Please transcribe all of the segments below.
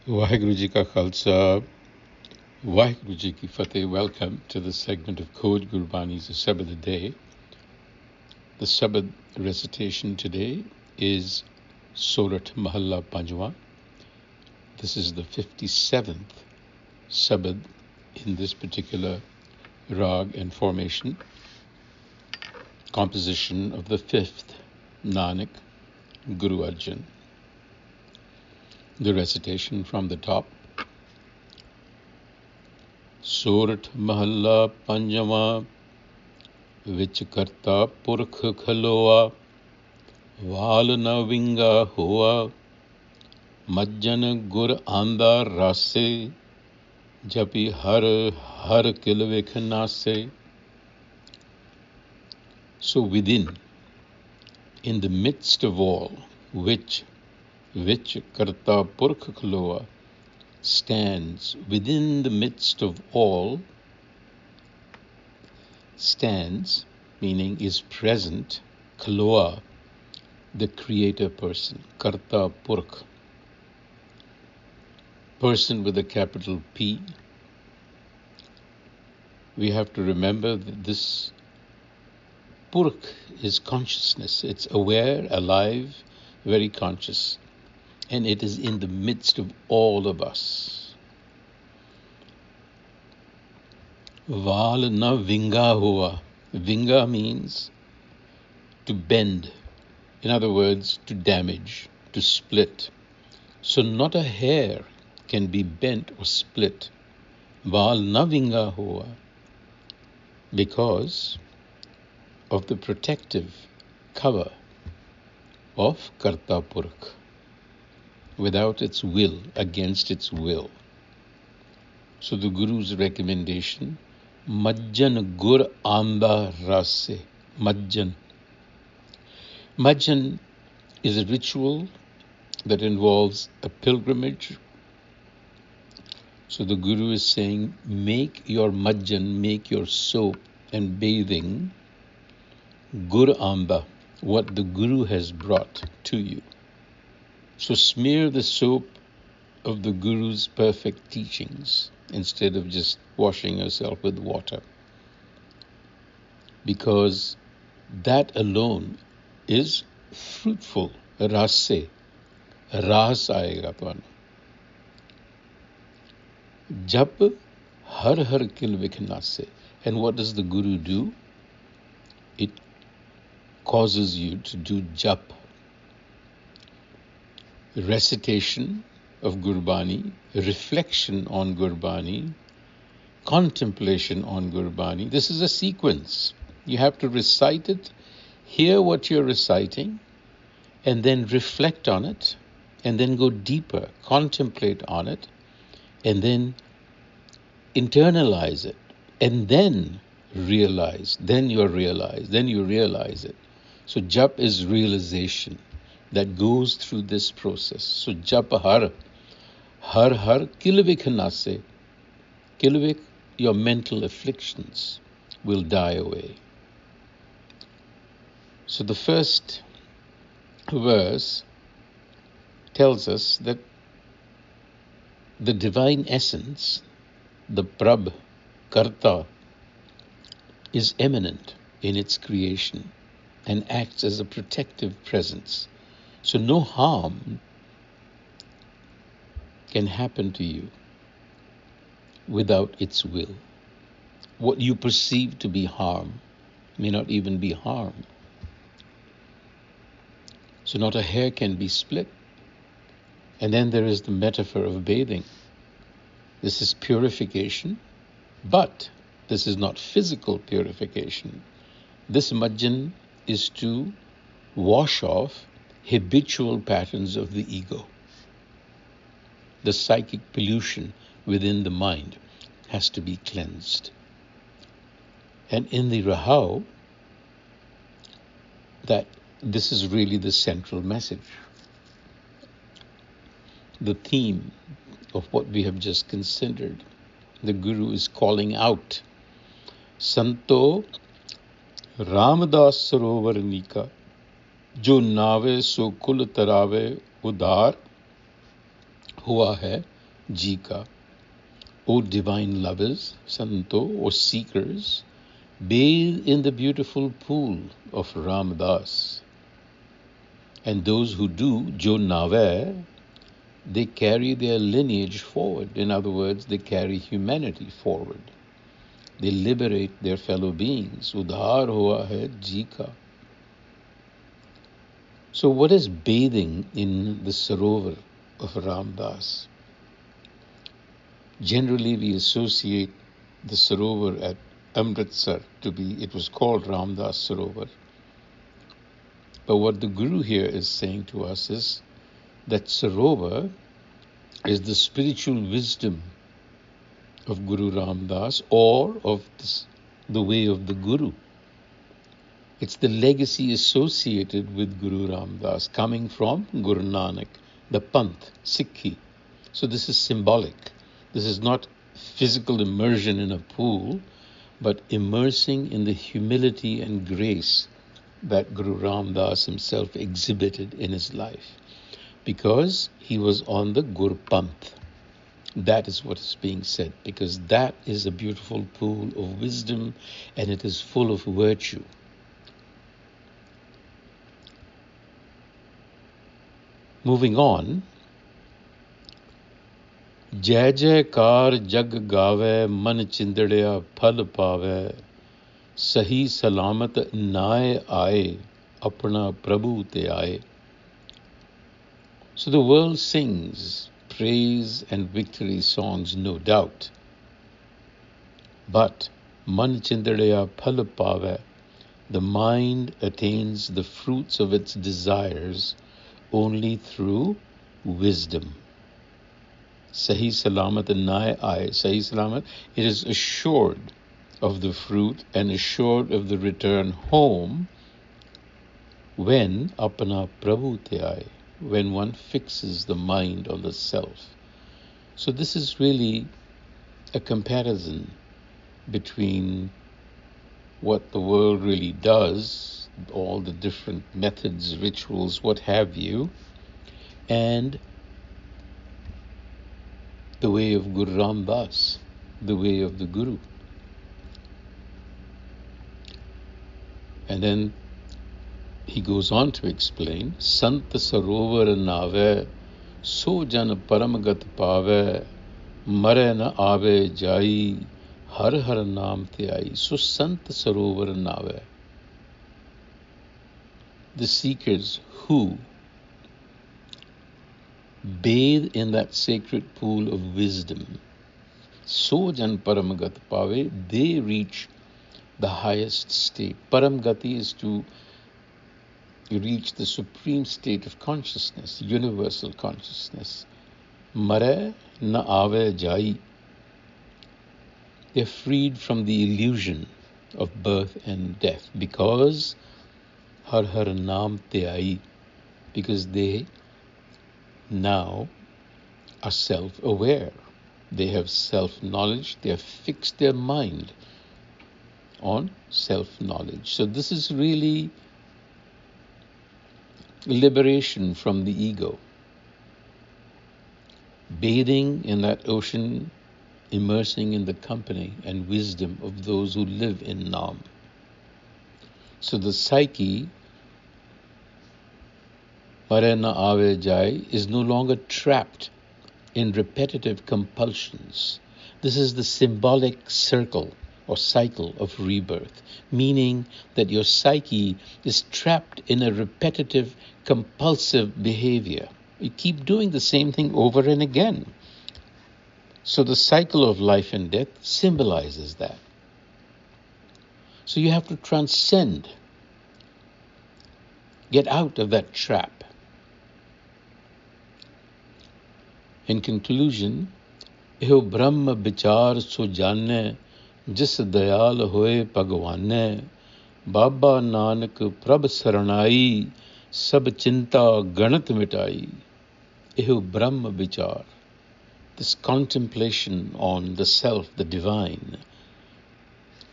Vaheguru Ji Ka Khalsa, Vaheguru Ji Ki Fateh. Welcome to the segment of Code Gurbani's a-sabad-a-day. The Sabad recitation today is Sorat Mahalla Panjwa. This is the 57th Sabad in this particular rag and formation, composition of the 5th Nanak Guru Arjan. The recitation from the top. Sorat Mahalla Panjwa, Vich Karata Purakh Khaloa, Val na vinga hoa, Majjan gur anda rase, Japi har kilvik nase. So within, in the midst of all, which Vich Karata Purakh Khaloa stands, within the midst of all, stands, meaning is present, Khaloa, the creator person, Karata Purakh, person with a capital P. We have to remember that this Purakh is consciousness. It's aware, alive, very conscious. And it is in the midst of all of us. Val na vinga hoa. Vinga means to bend. In other words, to damage, to split. So not a hair can be bent or split. Val na vinga hoa. Because of the protective cover of Karata Purakh. Without its will, against its will. So the Guru's recommendation, Majjan gur anda rase. Majjan. Majjan is a ritual that involves a pilgrimage. So the Guru is saying, make your majjan, make your soap and bathing gur anda, what the Guru has brought to you. So smear the soap of the Guru's perfect teachings instead of just washing yourself with water. Because that alone is fruitful. Rase. Ras aayega tuanu. Jap har kilvik nase. And what does the Guru do? It causes you to do jap. Recitation of Gurbani, reflection on Gurbani, contemplation on Gurbani. This is a sequence. You have to recite it, hear what you're reciting, and then reflect on it, and then go deeper, contemplate on it, and then internalize it, and then realize, then you realize it. So jap is realization that goes through this process. So jap har kilvik nase. Kilvik, your mental afflictions will die away. So the first verse tells us that the divine essence, the Prabh, Karta, is eminent in its creation and acts as a protective presence. So no harm can happen to you without its will. What you perceive to be harm may not even be harm. So not a hair can be split. And then there is the metaphor of bathing. This is purification, but this is not physical purification. This majjan is to wash off habitual patterns of the ego. The psychic pollution within the mind has to be cleansed. And in the Rahau, that this is really the central message. The theme of what we have just considered. The Guru is calling out, Santo Ramdas Sarovar Nika, जो नावे सो कुल तरावे उदार हुआ है ji ka. O divine lovers, santo, or seekers, bathe in the beautiful pool of Ramdas. And those who do, jo nave, they carry their lineage forward. In other words, they carry humanity forward. They liberate their fellow beings. Udhar hua hai ji ka. So what is bathing in the Sarovar of Ramdas? Generally, we associate the Sarovar at Amritsar it was called Ramdas Sarovar. But what the Guru here is saying to us is that Sarovar is the spiritual wisdom of Guru Ramdas, or of the way of the Guru. It's the legacy associated with Guru Ramdas coming from Guru Nanak, the Panth, Sikhi. So this is symbolic. This is not physical immersion in a pool, but immersing in the humility and grace that Guru Ramdas himself exhibited in his life, because he was on the Gur Panth. That is what is being said, because that is a beautiful pool of wisdom and it is full of virtue. Moving on, जय जयकार जग गावे मन चिंदड़िया फल पावे सही सलामत नाय आए अपना प्रभु ते आए. So the world sings praise and victory songs, no doubt. But man chindadaya phal pave, the mind attains the fruits of its desires only through wisdom. Sahi salamat nai ai. Sahi salamat, it is assured of the fruit and assured of the return home when apana prabhu te aaye, when one fixes the mind on the self. So this is really a comparison between what the world really does, all the different methods, rituals, what have you, and the way of Guru Ramdas, the way of the Guru. And then he goes on to explain, Sant Sarovar Nave, So Jan Paramagat Pave, Mare na Ave Jai, Har Har Naam Te Ai. So Sant Sarovar Nave, the seekers who bathe in that sacred pool of wisdom, So Jan Paramagat Pave, they reach the highest state. Paramgati is to reach the supreme state of consciousness, universal consciousness. Mare na ave jai. They're freed from the illusion of birth and death because Har Har Naam Te Ai, because they now are self-aware. They have self-knowledge. They have fixed their mind on self-knowledge. So this is really liberation from the ego. Bathing in that ocean, immersing in the company and wisdom of those who live in Naam. So the psyche, Mare na ave jai, is no longer trapped in repetitive compulsions. This is the symbolic circle or cycle of rebirth, meaning that your psyche is trapped in a repetitive, compulsive behavior. You keep doing the same thing over and again. So the cycle of life and death symbolizes that. So you have to transcend, get out of that trap. In conclusion, Eho Brahma Bichar So Janne, Jis Dayal Hoye Bhagwane, Baba Nanak Prabh Saranai, Sab Chinta Ganat Mitai. Eho Brahma Bichar, this contemplation on the self, the divine,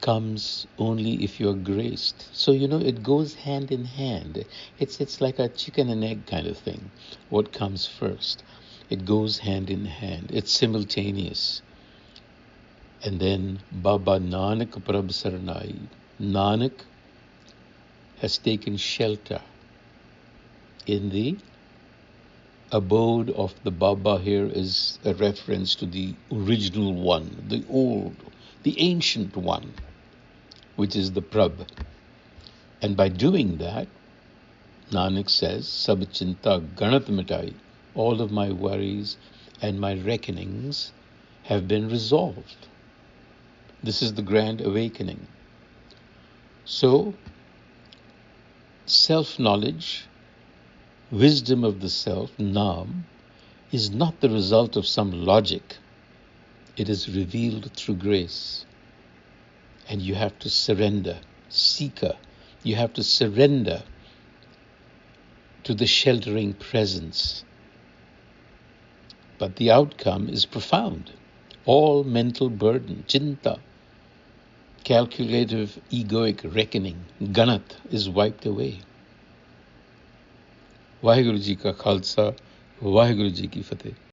comes only if you are graced. So, it goes hand in hand. It's like a chicken and egg kind of thing. What comes first? It goes hand in hand. It's simultaneous. And then Baba Nanak Prabh Saranai. Nanak has taken shelter in the abode of the Baba. Here is a reference to the original one, the old, the ancient one, which is the Prabh. And by doing that, Nanak says, Sab chinta ganat mitai, all of my worries and my reckonings have been resolved. This is the grand awakening. So, self-knowledge, wisdom of the self, Nam, is not the result of some logic. It is revealed through grace. And you have to surrender, seeker. You have to surrender to the sheltering presence. But the outcome is profound. All mental burden, chinta, calculative egoic reckoning, ganat, is wiped away. Vaheguru Ji ka Khalsa, Vaheguru Ji ki Fateh.